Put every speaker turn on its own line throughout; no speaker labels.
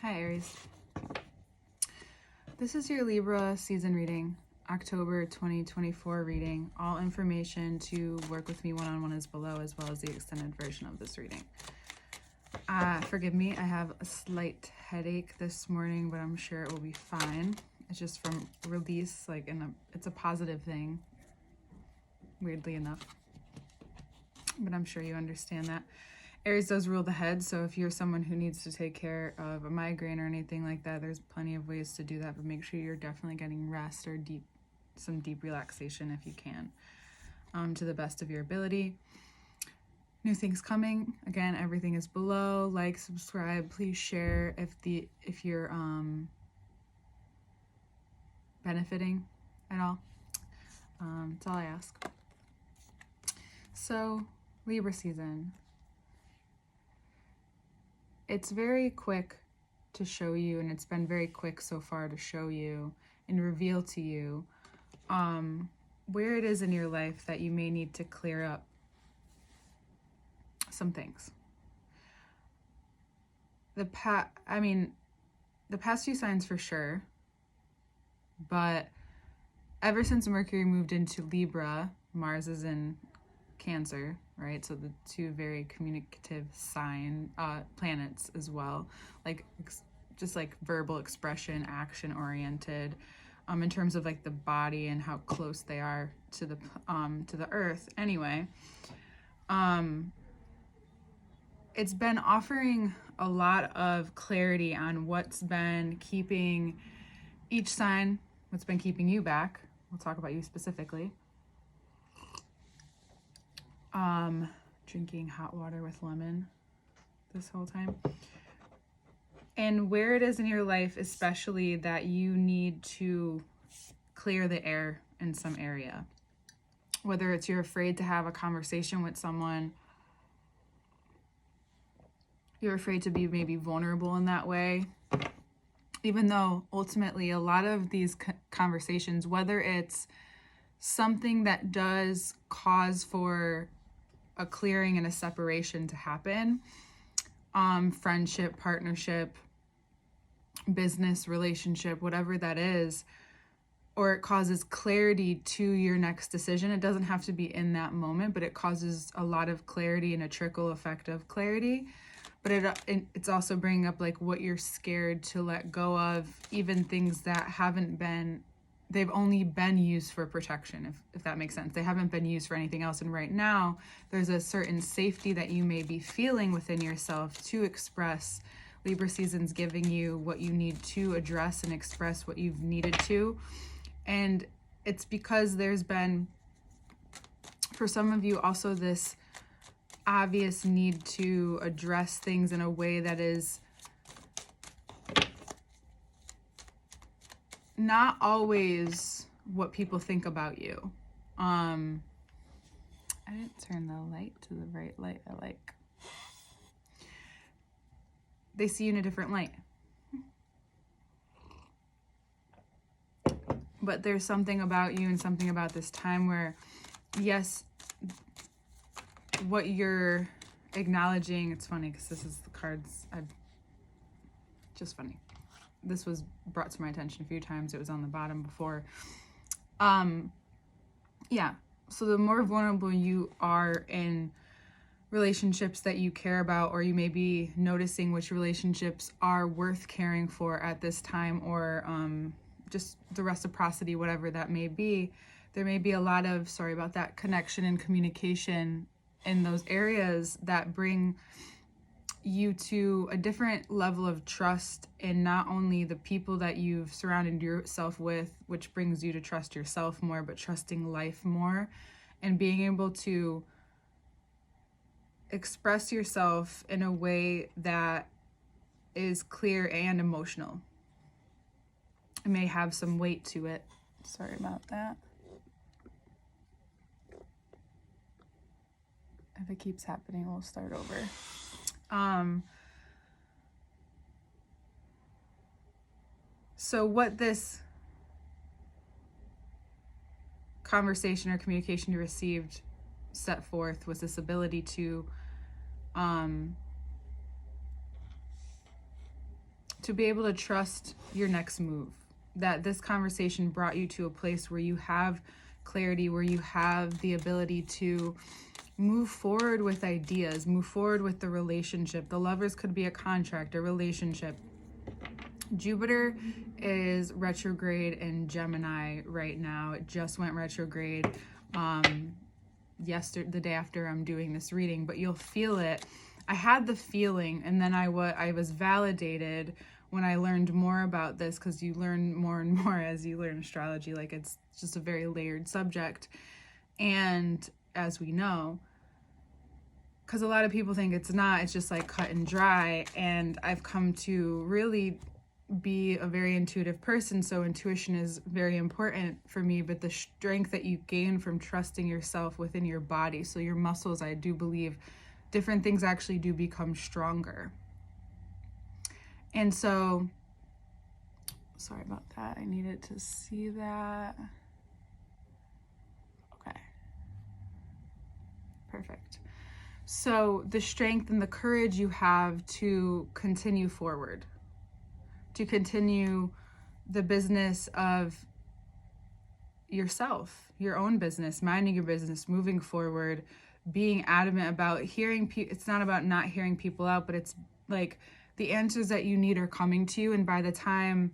Hi Aries. This is your Libra season reading, October 2024 reading. All information to work with me one-on-one is below, as well as the extended version of this reading. Forgive me, I have a slight headache this morning, but I'm sure it will be fine. It's just from release, it's a positive thing, weirdly enough. But I'm sure you understand that. Aries does rule the head, so if you're someone who needs to take care of a migraine or anything like that, there's plenty of ways to do that, but make sure you're definitely getting rest or some deep relaxation if you can, to the best of your ability. New things coming. Again, everything is below. Like, subscribe, please share if you're benefiting at all. That's all I ask. So, Libra season. It's very quick to show you, and it's been very quick so far to show you and reveal to you where it is in your life that you may need to clear up some things. The past few signs for sure, but ever since Mercury moved into Libra, Mars is in Cancer, right? So the two very communicative planets as well, just verbal expression, action oriented, in terms of the body and how close they are to the earth. Anyway, it's been offering a lot of clarity on what's been keeping each sign, what's been keeping you back. We'll talk about you specifically. Drinking hot water with lemon this whole time. And where it is in your life, especially that you need to clear the air in some area. Whether it's you're afraid to have a conversation with someone, you're afraid to be maybe vulnerable in that way. Even though ultimately a lot of these conversations, whether it's something that does cause for a clearing and a separation to happen, friendship, partnership, business, relationship, whatever that is, or it causes clarity to your next decision. It doesn't have to be in that moment, but it causes a lot of clarity and a trickle effect of clarity. But it's also bringing up what you're scared to let go of, even things that they've only been used for protection, if that makes sense. They haven't been used for anything else. And right now, there's a certain safety that you may be feeling within yourself to express. Libra season's giving you what you need to address and express what you've needed to. And it's because there's been, for some of you, also this obvious need to address things in a way that is not always what people think about you. I didn't turn the light to the right light I like. They see you in a different light. But there's something about you and something about this time where, yes, what you're acknowledging, it's funny because this is the cards, just funny. This was brought to my attention a few times. It was on the bottom before. Yeah. So the more vulnerable you are in relationships that you care about, or you may be noticing which relationships are worth caring for at this time, or just the reciprocity, whatever that may be, there may be a lot of, sorry about that, connection and communication in those areas that bring you to a different level of trust in not only the people that you've surrounded yourself with, which brings you to trust yourself more, but trusting life more, and being able to express yourself in a way that is clear and emotional. It may have some weight to it. Sorry about that. If it keeps happening, we'll start over. So what this conversation or communication you received set forth was this ability to to be able to trust your next move. That this conversation brought you to a place where you have clarity, where you have the ability to move forward with ideas, move forward with the relationship. The Lovers could be a contract, a relationship. Jupiter is retrograde in Gemini right now. It just went retrograde the day after I'm doing this reading, but you'll feel it. I had the feeling, and then I was validated when I learned more about this, because you learn more and more as you learn astrology. Like, it's just a very layered subject. And as we know, because a lot of people think it's not, it's just like cut and dry. And I've come to really be a very intuitive person, so intuition is very important for me, but the strength that you gain from trusting yourself within your body, so your muscles, I do believe different things actually do become stronger. And so, sorry about that, I needed to see that. Okay, perfect. So the strength and the courage you have to continue forward, to continue the business of yourself, your own business, minding your business, moving forward, being adamant about hearing it's not about not hearing people out, but it's like the answers that you need are coming to you, and by the time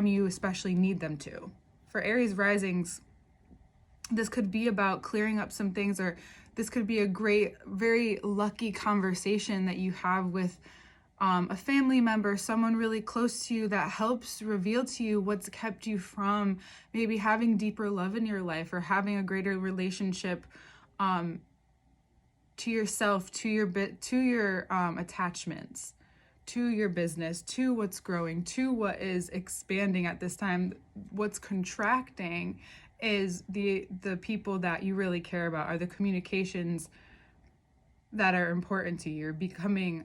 you especially need them to. For Aries risings, this could be about clearing up some things, or this could be a great, very lucky conversation that you have with a family member, someone really close to you, that helps reveal to you what's kept you from maybe having deeper love in your life, or having a greater relationship to yourself, to your attachments, to your business, to what's growing, to what is expanding at this time. What's contracting is the people that you really care about, are the communications that are important to you. You're becoming,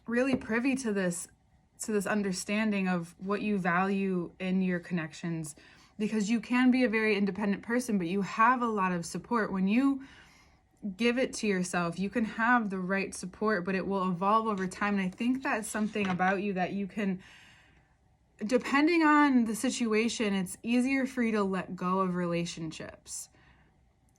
really privy to this understanding of what you value in your connections, because you can be a very independent person, but you have a lot of support. When you give it to yourself, you can have the right support, but it will evolve over time. And I think that's something about you that you can, depending on the situation, it's easier for you to let go of relationships.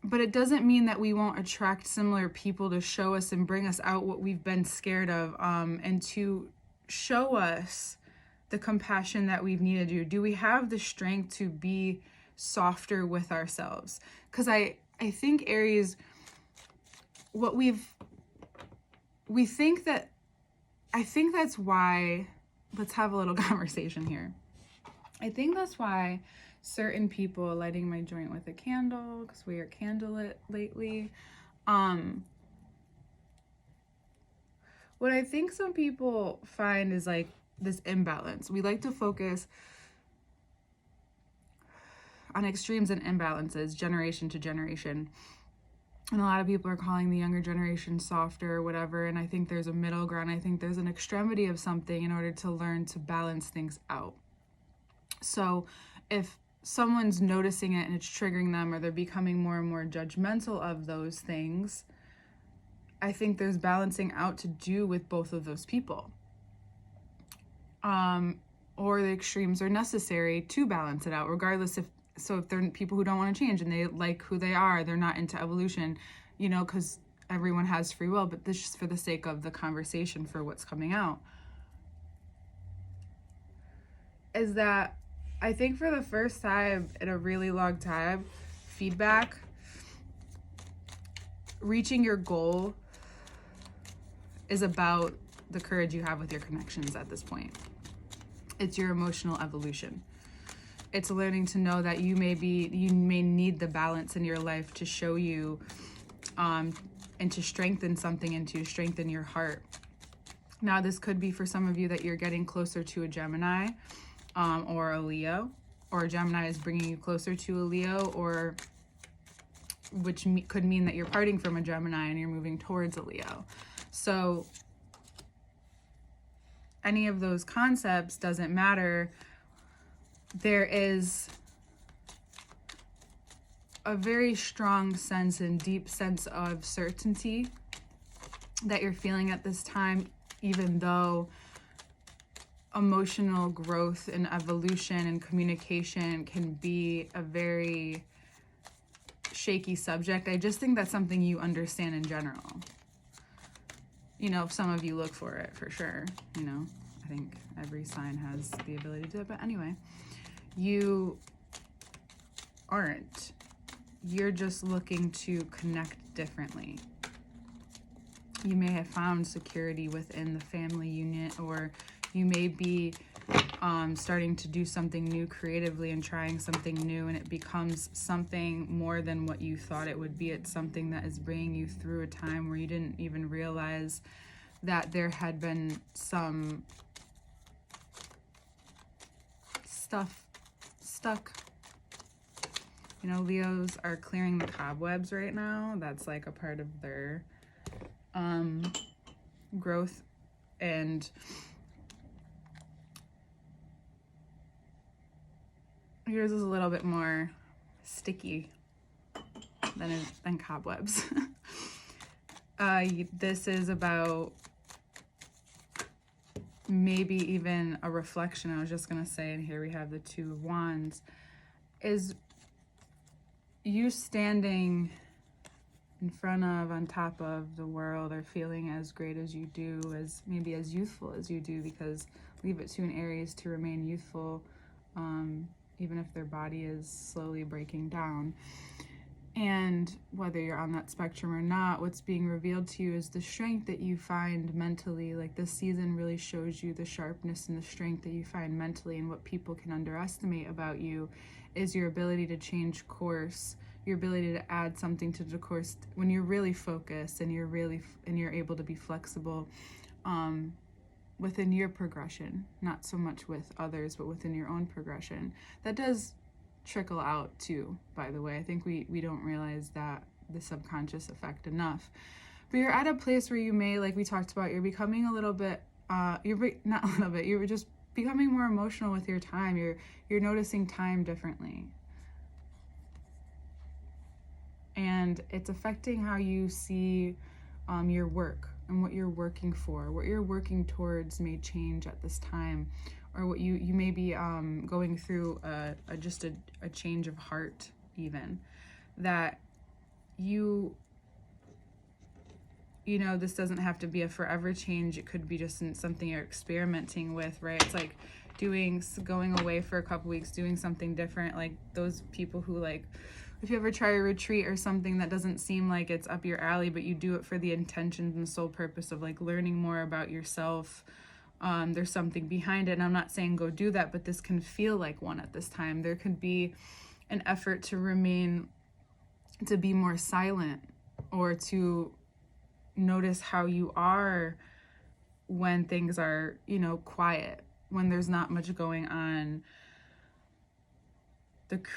But it doesn't mean that we won't attract similar people to show us and bring us out what we've been scared of, and to show us the compassion that we've needed to. Do we have the strength to be softer with ourselves? Because I think Aries, I think that's why, let's have a little conversation here. I think that's why certain people, lighting my joint with a candle, because we are candlelit lately. What I think some people find is like this imbalance. We like to focus on extremes and imbalances, generation to generation. And a lot of people are calling the younger generation softer or whatever. And I think there's a middle ground. I think there's an extremity of something in order to learn to balance things out. So if someone's noticing it and it's triggering them, or they're becoming more and more judgmental of those things, I think there's balancing out to do with both of those people. Or the extremes are necessary to balance it out, regardless if they're people who don't want to change and they like who they are, they're not into evolution, because everyone has free will, but this is just for the sake of the conversation, for what's coming out, is that I think for the first time in a really long time, feedback, reaching your goal, is about the courage you have with your connections at this point. It's your emotional evolution. It's learning to know that you may need the balance in your life to show you and to strengthen something, and to strengthen your heart. Now, this could be for some of you that you're getting closer to a Gemini or a Leo, or a Gemini is bringing you closer to a Leo, or which could mean that you're parting from a Gemini and you're moving towards a Leo. So any of those concepts doesn't matter. There is a very strong sense and deep sense of certainty that you're feeling at this time, even though emotional growth and evolution and communication can be a very shaky subject. I just think that's something you understand in general. You know, some of you look for it for sure. You know, I think every sign has the ability to do it. But anyway, you aren't. You're just looking to connect differently. You may have found security within the family unit, or you may be starting to do something new creatively and trying something new, and it becomes something more than what you thought it would be. It's something that is bringing you through a time where you didn't even realize that there had been some stuff stuck. You know, Leos are clearing the cobwebs right now. That's like a part of their growth, and yours is a little bit more sticky than cobwebs. This is about maybe even a reflection. I was just gonna say, and here we have the Two of Wands, is you standing in front of, on top of the world, or feeling as great as you do, as maybe as youthful as you do, because leave it to an Aries to remain youthful, even if their body is slowly breaking down. And whether you're on that spectrum or not, what's being revealed to you is the strength that you find mentally. Like, this season really shows you the sharpness and the strength that you find mentally, and what people can underestimate about you is your ability to change course, your ability to add something to the course when you're really focused and you're able to be flexible within your progression, not so much with others, but within your own progression. That does trickle out too, by the way. I think we don't realize that, the subconscious effect, enough. But you're at a place where you may, like we talked about, you're becoming a little bit not a little bit, you're just becoming more emotional with your time. You're noticing time differently, and it's affecting how you see your work and what you're working for. What you're working towards may change at this time, or what you may be going through just a change of heart, even, that you know, this doesn't have to be a forever change. It could be just something you're experimenting with, right? It's like going away for a couple weeks, doing something different. Like those people who, like, if you ever try a retreat or something that doesn't seem like it's up your alley, but you do it for the intentions and sole purpose of like learning more about yourself, there's something behind it. And I'm not saying go do that, but this can feel like one at this time. There could be an effort to be more silent, or to notice how you are when things are, you know, quiet, when there's not much going on.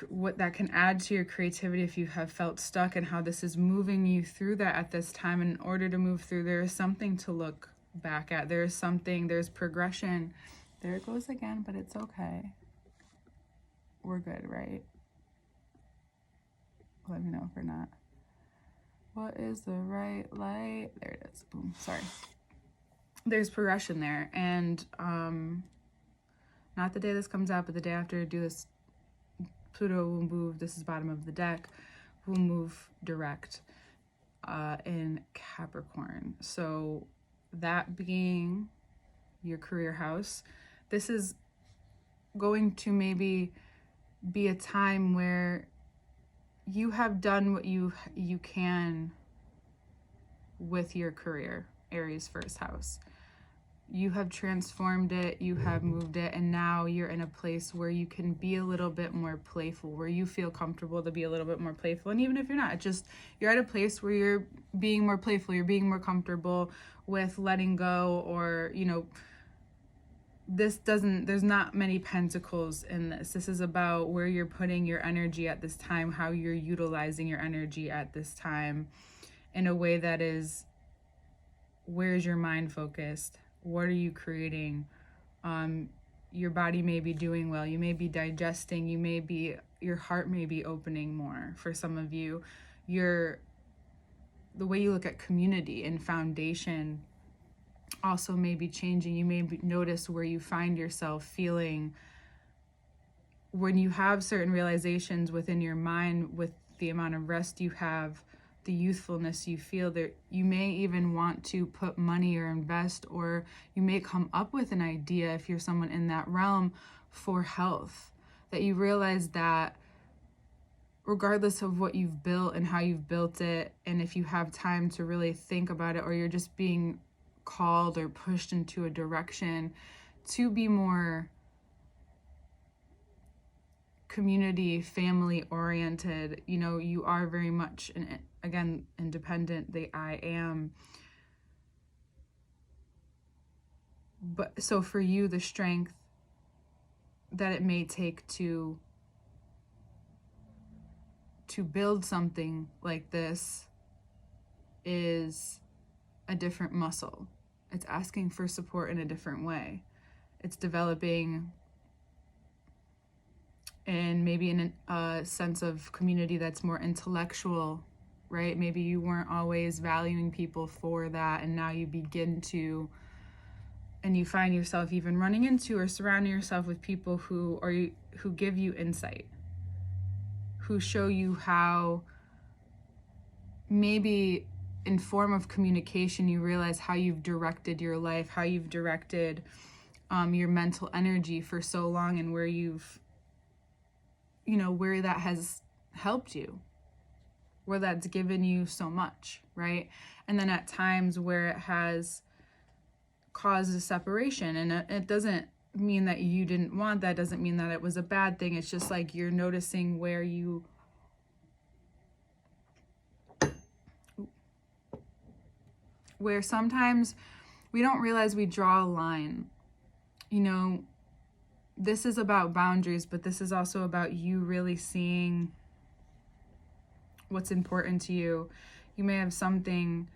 What that can add to your creativity if you have felt stuck, and how this is moving you through that at this time. And in order to move through, there is something to look back at. There's progression. There it goes again, but it's okay. We're good, right? Let me know if we're not. What is the right light? There it is. Boom. Sorry. There's progression there. And not the day this comes out, but the day after I do this, Pluto will move, this is bottom of the deck, will move direct in Capricorn. So that being your career house, this is going to maybe be a time where you have done what you can with your career, Aries first house. You have transformed it, you have moved it, and now you're in a place where you can be a little bit more playful, where you feel comfortable to be a little bit more playful. And even if you're not, you're at a place where you're being more playful, you're being more comfortable with letting go, or, you know, there's not many pentacles in this. This is about where you're putting your energy at this time, how you're utilizing your energy at this time in a way that is, where's your mind focused? What are you creating? Your body may be doing well. You may be digesting. You may be your heart may be opening more for some of you. The way you look at community and foundation also may be changing. You may notice where you find yourself feeling when you have certain realizations within your mind, with the amount of rest you have, the youthfulness you feel, there you may even want to put money or invest, or you may come up with an idea, if you're someone in that realm, for health, that you realize that regardless of what you've built and how you've built it, and if you have time to really think about it, or you're just being called or pushed into a direction to be more community, family oriented, you are very much, again, independent, the I am. But so for you, the strength that it may take to build something like this is a different muscle. It's asking for support in a different way. It's developing and maybe in a sense of community that's more intellectual, right? Maybe you weren't always valuing people for that, and now you begin to, and you find yourself even running into or surrounding yourself with people who give you insight, who show you how, maybe in form of communication, you realize how you've directed your life, how you've directed your mental energy for so long, and where where that has helped you, where that's given you so much, right? And then at times where it has caused a separation, and it doesn't mean that you didn't want that, doesn't mean that it was a bad thing. It's just like you're noticing where sometimes we don't realize we draw a line. This is about boundaries, but this is also about you really seeing what's important to you. You may have something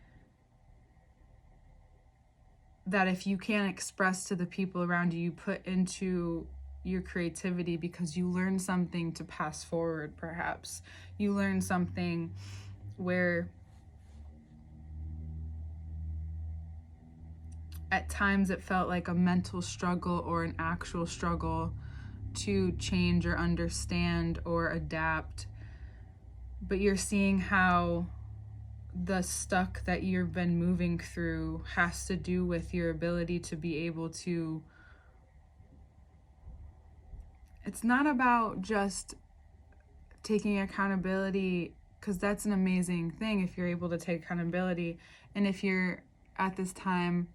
that if you can't express to the people around you, you put into your creativity because you learn something to pass forward, perhaps. You learn something where at times it felt like a mental struggle or an actual struggle to change or understand or adapt. But you're seeing how the stuck that you've been moving through has to do with your ability to be able to, it's not about just taking accountability, because that's an amazing thing if you're able to take accountability. And if you're at this time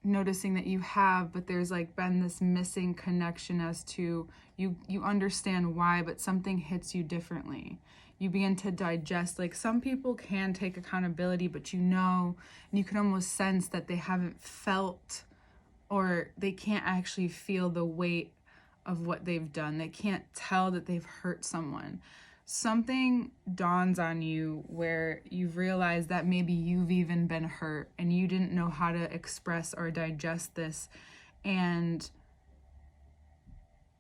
noticing that you have, but there's like been this missing connection as to you understand why, but something hits you differently. You begin to digest, like some people can take accountability, but and you can almost sense that they haven't felt, or they can't actually feel the weight of what they've done. They can't tell that they've hurt someone. Something dawns on you where you've realized that maybe you've even been hurt and you didn't know how to express or digest this, and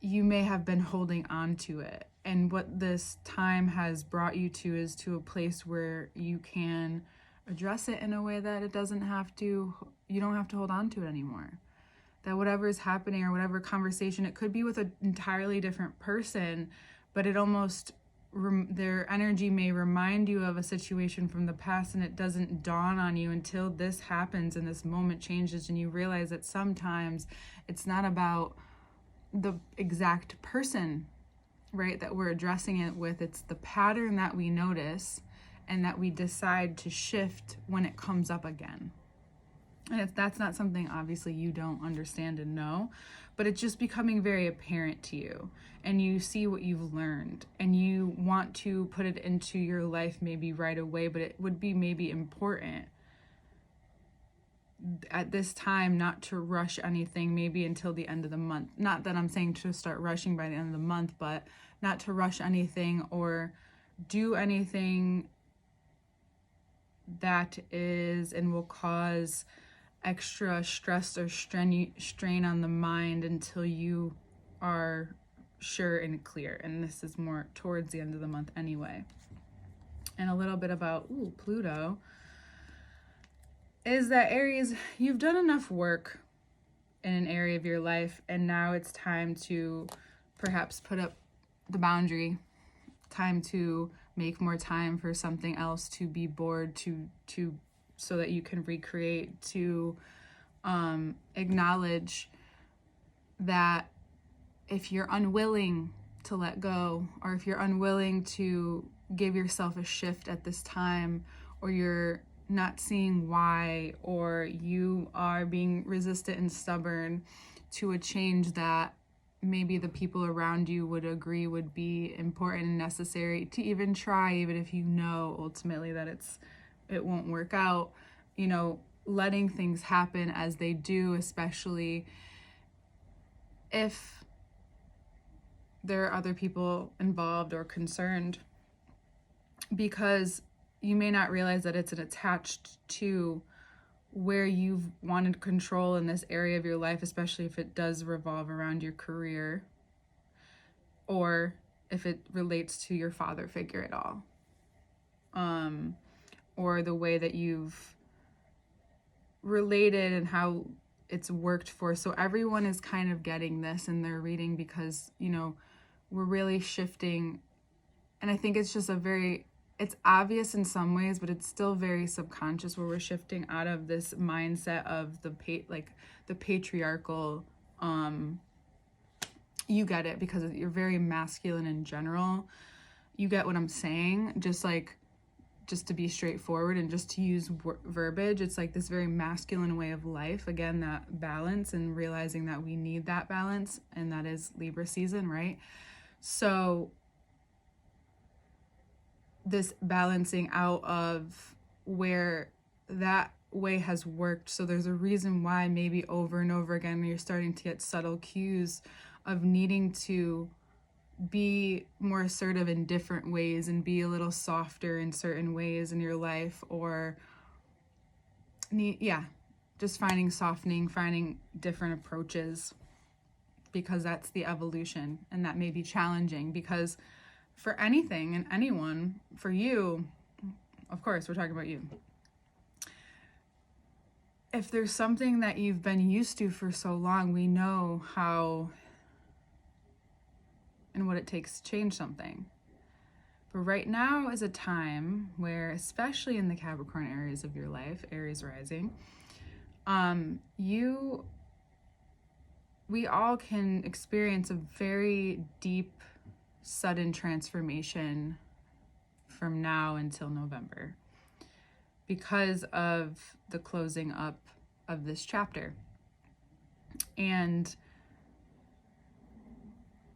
you may have been holding on to it. And what this time has brought you to is to a place where you can address it in a way that you don't have to hold on to it anymore. That whatever is happening or whatever conversation, it could be with an entirely different person, but it almost, their energy may remind you of a situation from the past, and it doesn't dawn on you until this happens and this moment changes, and you realize that sometimes it's not about the exact person, right, that we're addressing it with. It's the pattern that we notice and that we decide to shift when it comes up again. And if that's not something obviously you don't understand and know, but it's just becoming very apparent to you, and you see what you've learned and you want to put it into your life maybe right away, but it would be maybe important at this time not to rush anything, maybe until the end of the month. Not that I'm saying to start rushing by the end of the month, but not to rush anything or do anything that is and will cause extra stress or strain on the mind until you are sure and clear. And this is more towards the end of the month anyway. And a little bit about Pluto is that Aries, you've done enough work in an area of your life, and now it's time to perhaps put up the boundary, time to make more time for something else, to be bored, to so that you can recreate, to acknowledge that if you're unwilling to let go, or if you're unwilling to give yourself a shift at this time, or you're not seeing why, or you are being resistant and stubborn to a change that maybe the people around you would agree would be important and necessary to even try, even if you know ultimately that it won't work out, you know, letting things happen as they do, especially if there are other people involved or concerned, because you may not realize that it's attached to where you've wanted control in this area of your life, especially if it does revolve around your career, or if it relates to your father figure at all, or the way that you've related and how it's worked for. So everyone is kind of getting this in their reading, because, you know, we're really shifting. And I think it's just it's obvious in some ways, but it's still very subconscious, where we're shifting out of this mindset of the patriarchal, you get it, because you're very masculine in general. You get what I'm saying? Just to be straightforward and just to use verbiage, it's like this very masculine way of life. Again, that balance, and realizing that we need that balance, and that is Libra season, right? So this balancing out of where that way has worked. So there's a reason why maybe over and over again you're starting to get subtle cues of needing to be more assertive in different ways and be a little softer in certain ways in your life, or just finding different approaches, because that's the evolution. And that may be challenging, because for anything and anyone, for you, of course, we're talking about you. If there's something that you've been used to for so long, we know how and what it takes to change something. But right now is a time where, especially in the Capricorn areas of your life, Aries rising, we all can experience a very deep, sudden transformation from now until November, because of the closing up of this chapter. And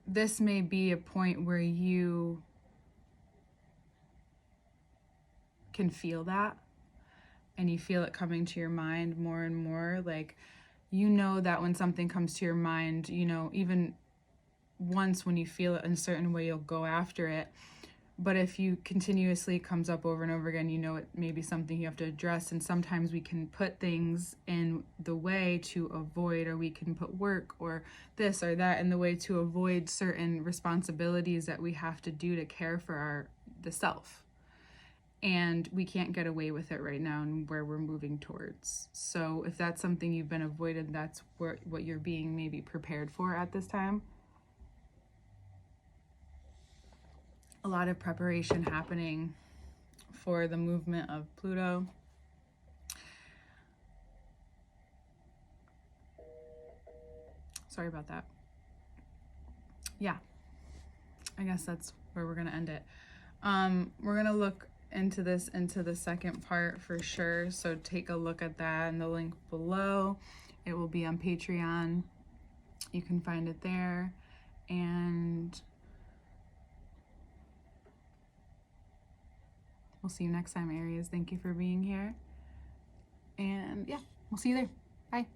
this may be a point where you can feel that, and you feel it coming to your mind more and more. Like, you know that when something comes to your mind, you know, even once when you feel it in a certain way, you'll go after it. But if you continuously comes up over and over again, you know it may be something you have to address. And sometimes we can put things in the way to avoid, or we can put work or this or that in the way to avoid certain responsibilities that we have to do to care for the self. And we can't get away with it right now, and where we're moving towards. So if that's something you've been avoided, that's what you're being maybe prepared for at this time. A lot of preparation happening for the movement of Pluto. Sorry about that. Yeah, I guess that's where we're going to end it. We're going to look into the second part for sure. So take a look at that in the link below. It will be on Patreon. You can find it there. And we'll see you next time, Aries. Thank you for being here. And yeah, we'll see you there. Bye.